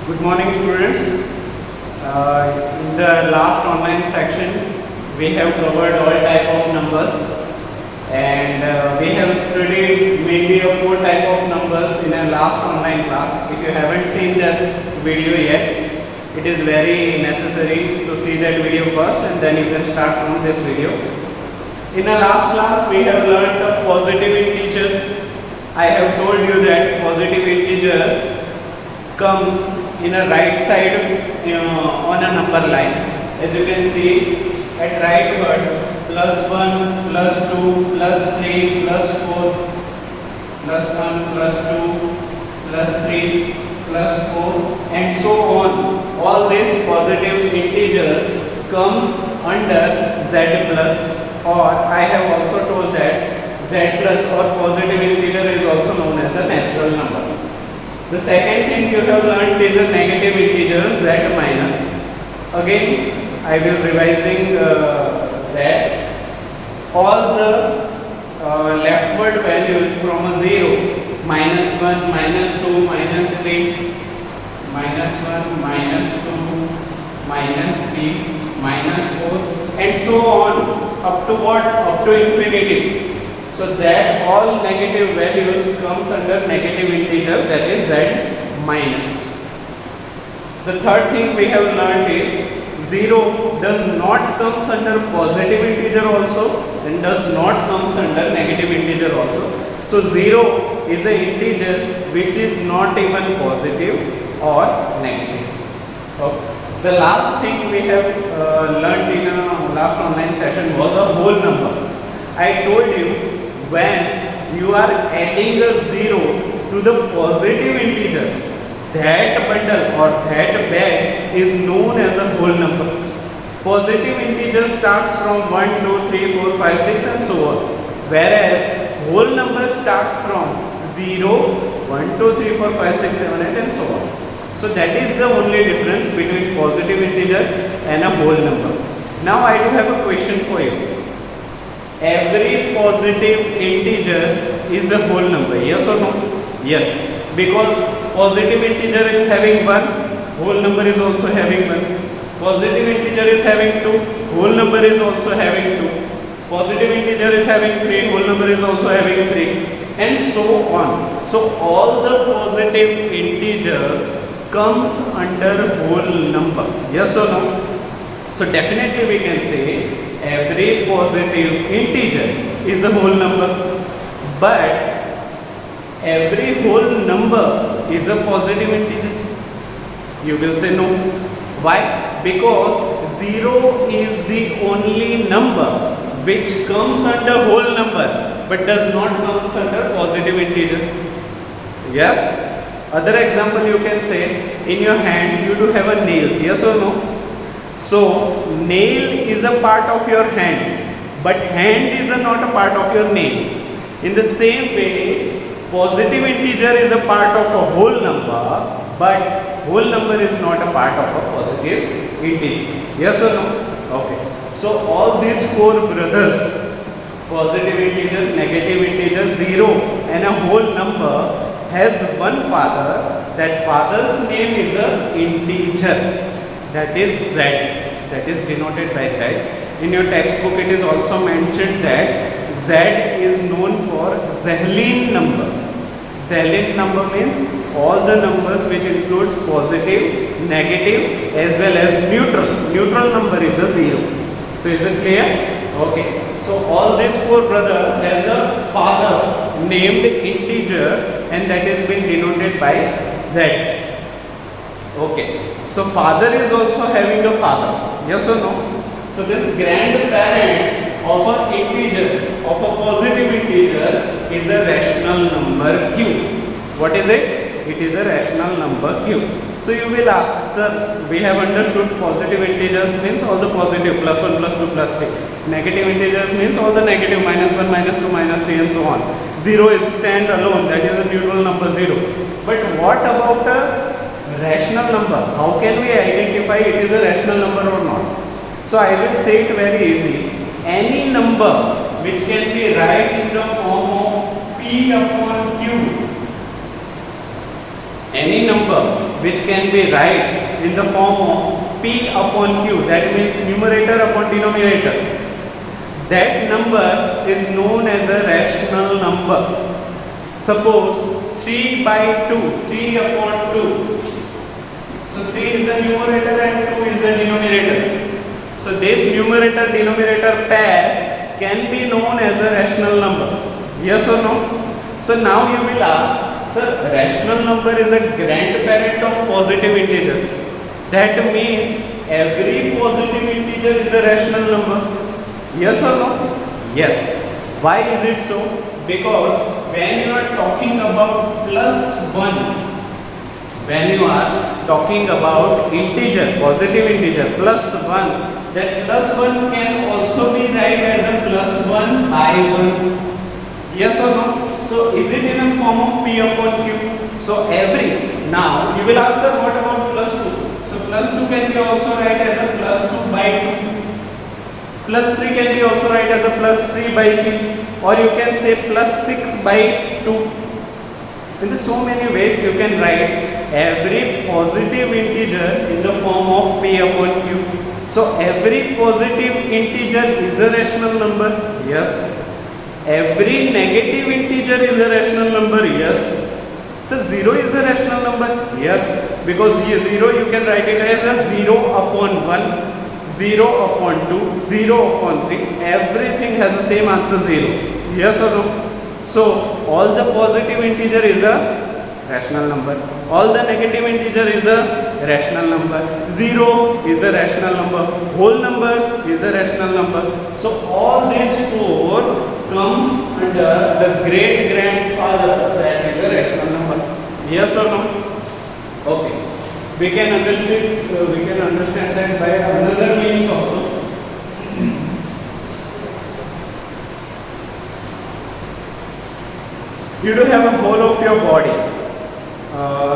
Good morning, students. In the last online section, we have covered all type of numbers, and we have studied mainly a 4 type of numbers in our last online class. If you haven't seen this video yet, it is very necessary to see that video first, and then you can start from this video. In our last class, we have learned a positive integer. I have told you that positive integers comes in a right side on a number line. As you can see at right words, +1, +2, +3, +4, +1, +2, +3, +4, and so on. All these positive integers comes under z plus, or I have also told that z plus or positive integer is also known as a natural number. The second thing you have learned is a negative integer z minus. Again, I will revising that all the leftward values from a 0, -1, -2, -3, -1, -2, -3, -4, and so on up to what? Up to infinity. So that all negative values comes under negative integer, that is z minus. The third thing we have learned is 0 does not comes under positive integer also and does not comes under negative integer also. So 0 is an integer which is not even positive or negative. Okay. The last thing we have learned in a last online session was a whole number. I told you, when you are adding a 0 to the positive integers, that bundle or that bag is known as a whole number. Positive integer starts from 1, 2, 3, 4, 5, 6 and so on, whereas whole number starts from 0, 1, 2, 3, 4, 5, 6, 7, 8 and so on. So that is the only difference between positive integer and a whole number. Now I do have a question for you. Every positive integer is a whole number, yes or no? Yes, because positive integer is having 1, whole number is also having 1. Positive integer is having 2, whole number is also having 2. Positive integer is having 3, whole number is also having 3, and so on. So all the positive integers comes under whole number, yes or no? So definitely we can say every positive integer is a whole number, but every whole number is a positive integer. You will say no. Why? Because 0 is the only number which comes under whole number but does not comes under positive integer. Yes? Other example you can say, in your hands you do have a nails, yes or no? So nail is a part of your hand, but hand is not a part of your nail. In the same way, positive integer is a part of a whole number, but whole number is not a part of a positive integer. Yes or no? Okay. So all these 4 brothers, positive integer, negative integer, 0 and a whole number, has one father. That father's name is a integer, that is z, that is denoted by z. In your textbook it is also mentioned that z is known for Zahlen number. Zahlen number means all the numbers which includes positive, negative as well as neutral. Neutral number is a 0. So is it clear? Okay. So all these 4 brothers has a father named integer, and that is been denoted by z. Okay. So father is also having a father, yes or no? So this grandparent of an integer, of a positive integer, is a rational number q. What is it? It is a rational number q. So you will ask, sir, we have understood positive integers means all the positive, +1, +2, +3. Negative integers means all the negative, -1, -2, -3 and so on. 0 is stand alone, that is a neutral number 0. But what about a rational number? How can we identify it is a rational number or not? So I will say it very easy. Any number which can be write in the form of p upon q, any number which can be write in the form of p upon q, that means numerator upon denominator, that number is known as a rational number. Suppose 3 by 2, 3 upon 2. So 3 is the numerator and 2 is the denominator. So this numerator denominator pair can be known as a rational number. Yes or no? So now you will ask, sir, rational number is a grandparent of positive integer. That means every positive integer is a rational number. Yes or no? Yes. Why is it so? Because when you are talking about plus 1, when you are talking about integer, positive integer, plus 1, that plus 1 can also be write as a plus 1 by 1. Yes or no? So is it in the form of p upon q? So every, now you will ask, sir, what about plus 2? So plus 2 can be also write as a plus 2 by 2. Plus 3 can be also write as a plus 3 by 3, or you can say plus 6 by 2. In the so many ways you can write every positive integer in the form of p upon q. So every positive integer is a rational number. Yes. Every negative integer is a rational number. Yes. So 0 is a rational number. Yes. Because 0 you can write it as a 0 upon 1. 0 upon 2, 0 upon 3, everything has the same answer 0. Yes or no? So all the positive integer is a rational number, all the negative integer is a rational number, 0 is a rational number, whole numbers is a rational number. So all these four comes under the great grandfather, that is a rational number. Yes or no? Okay. We can understand that by another means also. You do have a whole of your body.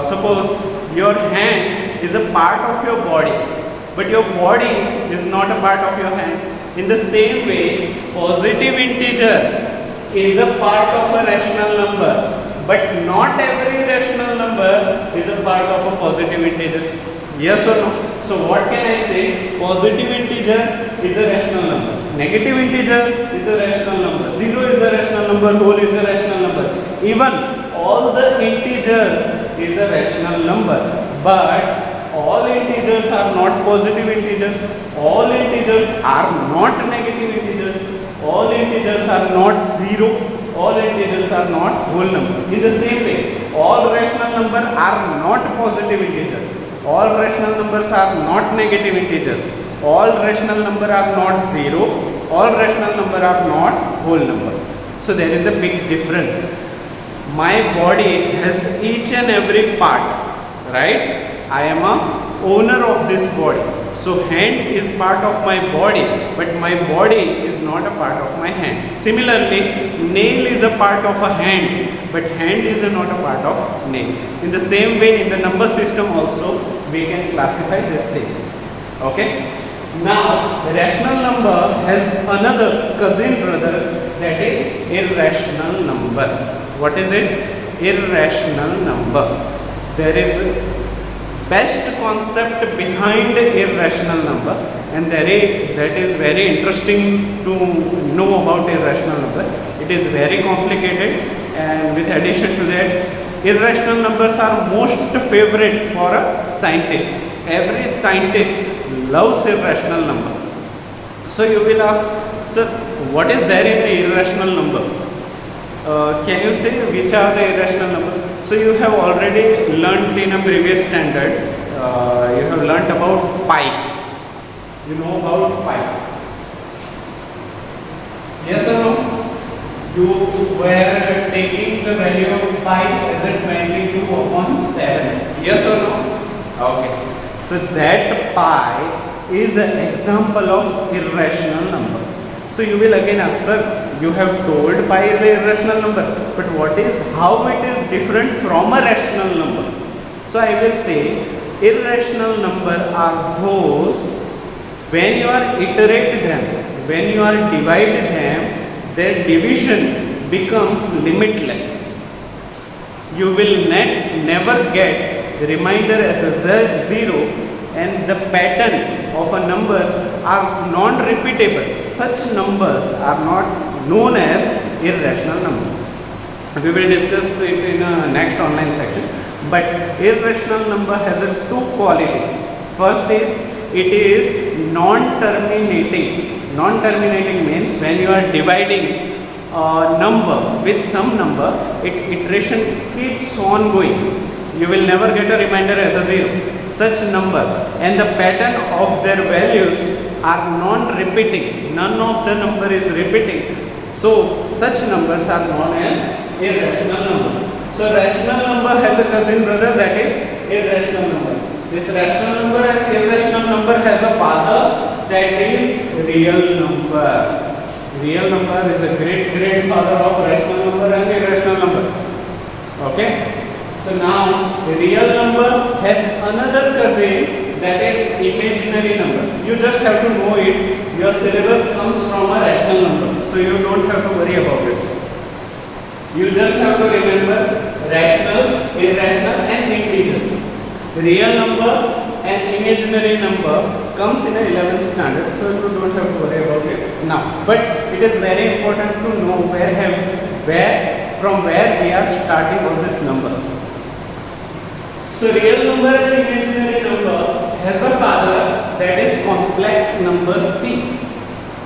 Suppose your hand is a part of your body, but your body is not a part of your hand. In the same way, positive integer is a part of a rational number, but not every rational number is a part of a positive integer. Yes or no? So what can I say? Positive integer is a rational number, negative integer is a rational number, 0 is a rational number, whole is a rational number, even all the integers is a rational number. But all integers are not positive integers, all integers are not negative integers, all integers are not 0, all integers are not whole number. In the same way, all rational numbers are not positive integers, all rational numbers are not negative integers, all rational numbers are not 0, all rational numbers are not whole number. So there is a big difference. My body has each and every part, right? I am a owner of this body. So hand is part of my body, but my body is not a part of my hand. Similarly, nail is a part of a hand, but hand is not a part of nail. In the same way, in the number system also, we can classify these things. Okay? Now, the rational number has another cousin brother, that is irrational number. What is it? Irrational number. There is best concept behind irrational number, and that is very interesting to know about irrational number. It is very complicated, and with addition to that, irrational numbers are most favorite for a scientist. Every scientist loves irrational number. So you will ask, sir, what is there in an irrational number? Can you say which are the irrational numbers? So you have already learnt in a previous standard, you have learnt about pi. You know about pi. Yes or no? You were taking the value of pi as a 22 upon 7. Yes or no? Okay. So that pi is an example of irrational number. So you will again ask, sir, you have told pi is an irrational number, but how it is different from a rational number? So I will say irrational number are those when you are iterate them, when you are divide them, their division becomes limitless. you will never get the remainder as a zero, and the pattern of a numbers are non-repeatable. Such numbers are not known as irrational number. We will discuss it in a next online section. But irrational number has a two quality. First is it is non-terminating. Non-terminating means when you are dividing a number with some number, iteration keeps on going. You will never get a remainder as a zero. Such number and the pattern of their values are non-repeating. None of the number is repeating. So such numbers are known as irrational number. So rational number has a cousin brother, that is irrational number. This rational number and irrational number has a father, that is real number. Real number is a great grandfather of rational number and irrational number. Okay. So now real number has another cousin, that is imaginary number. You just have to know it. Your syllabus comes from a rational number, so you don't have to worry about it. You just have to remember rational, irrational and integers. Real number and imaginary number comes in a 11th standard, so you don't have to worry about it now. But it is very important to know from where we are starting all these numbers. So real number and imaginary number has a father, that is complex number C.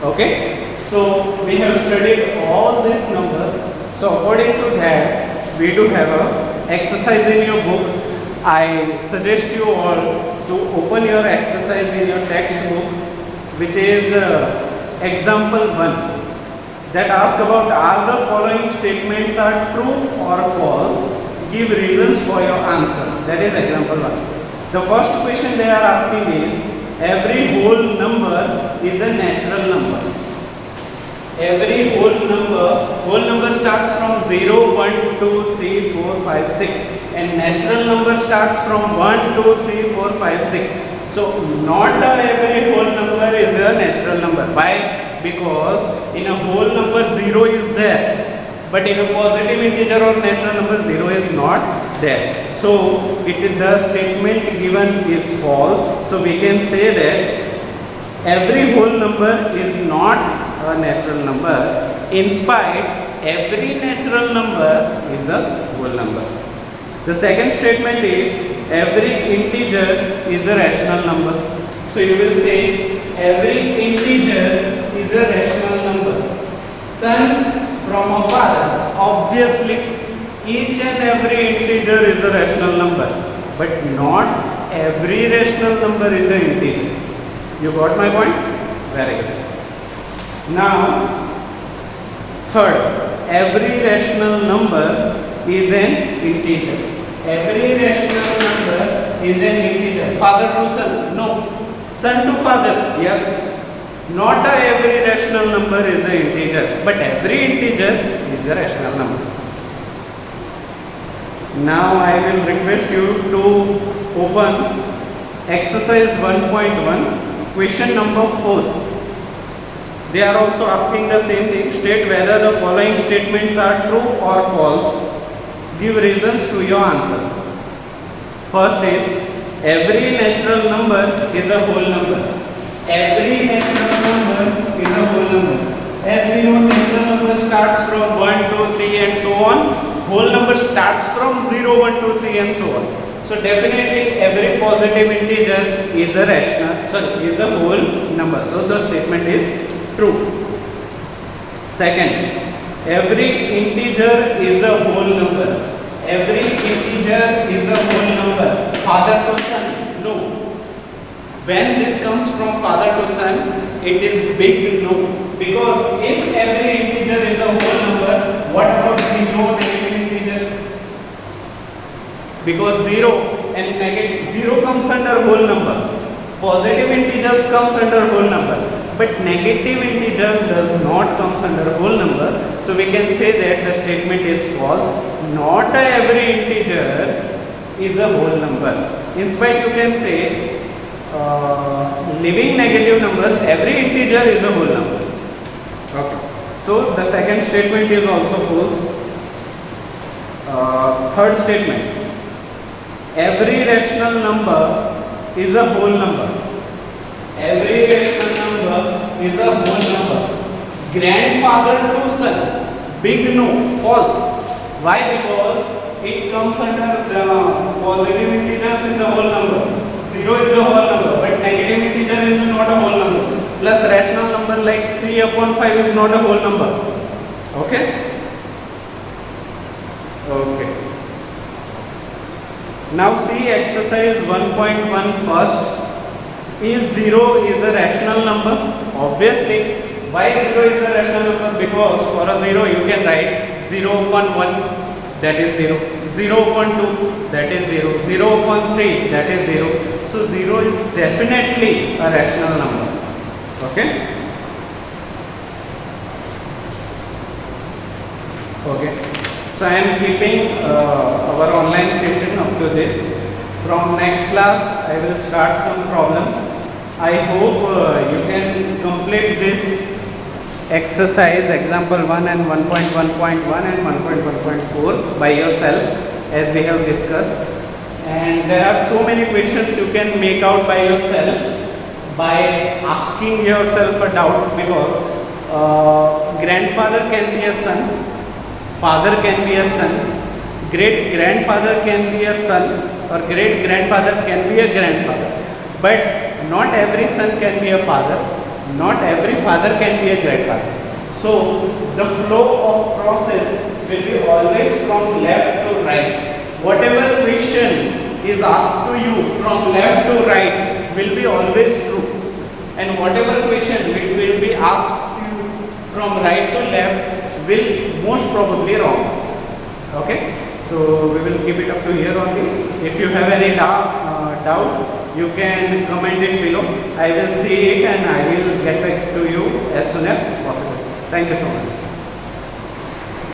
Okay. So we have studied all these numbers. So according to that, we do have a exercise in your book. I suggest you all to open your exercise in your textbook, which is example 1, that asks about are the following statements are true or false. Give reasons for your answer. That is example 1. The first question they are asking is, every whole number is a natural number. Every whole number starts from 0, 1, 2, 3, 4, 5, 6, and natural number starts from 1, 2, 3, 4, 5, 6. So not every whole number is a natural number. Why? Because in a whole number 0 is there, but in a positive integer or natural number 0 is not there. So the statement given is false. So we can say that every whole number is not a natural number. In spite, every natural number is a whole number. The second statement is every integer is a rational number. So you will say every integer is a rational number. Son from a father, obviously each and every integer is a rational number, but not every rational number is an integer. You got my point? Very good. Now, third, every rational number is an integer. Every rational number is an integer. Father to son? No. Son to father? Yes. Not every rational number is an integer, but every integer is a rational number. Now I will request you to open exercise 1.1, question number 4. They are also asking the same thing. State whether the following statements are true or false. Give reasons to your answer. First is every natural number is a whole number. Every natural number is a whole number. As we know, natural number starts from 1, 2, 3 and so on. Whole number starts from 0, 1, 2, 3 and so on. So definitely every positive integer is a whole number. So the statement is true. Second, every integer is a whole number. Every integer is a whole number. Father to son? No. When this comes from father to son, it is big no. Because if every integer is a whole number, what about 0 negative integer? Because 0 and negative 0 comes under whole number. Positive integers comes under whole number. But negative integer does not comes under whole number. So we can say that the statement is false. Not every integer is a whole number. In spite, you can say living negative numbers, every integer is a whole number. Okay. So the second statement is also false. Third statement. Every rational number is a whole number. Every rational number is a whole number. Grandfather to son. Big no. False. Why? Because it comes under positive integers in the whole number. 0 is the whole number, but negative integer is not a whole number. Plus rational number like 3/5 is not a whole number. Okay? Okay. Now see exercise 1.1 first. Is 0 is a rational number? Obviously. Why 0 is a rational number? Because for a 0 you can write 0/1, that is 0. 0/2, that is 0. 0/3, that is 0. So 0 is definitely a rational number. Okay? Okay. So I am keeping our online session up to this. From next class I will start some problems. I hope you can complete this exercise example 1 and 1.1.1 and 1.1.4 by yourself as we have discussed. And there are so many questions you can make out by yourself by asking yourself a doubt, because grandfather can be a son, father can be a son, great grandfather can be a son, or great grandfather can be a grandfather. But not every son can be a father, not every father can be a grandfather. So the flow of process will be always from left to right. Whatever question is asked to you from left to right will be always true, and whatever question which will be asked to you from right to left will most probably wrong. Okay, so we will keep it up to here only. If you have any doubt, you can comment it below. I will see it and I will get back to you as soon as possible. Thank you so much.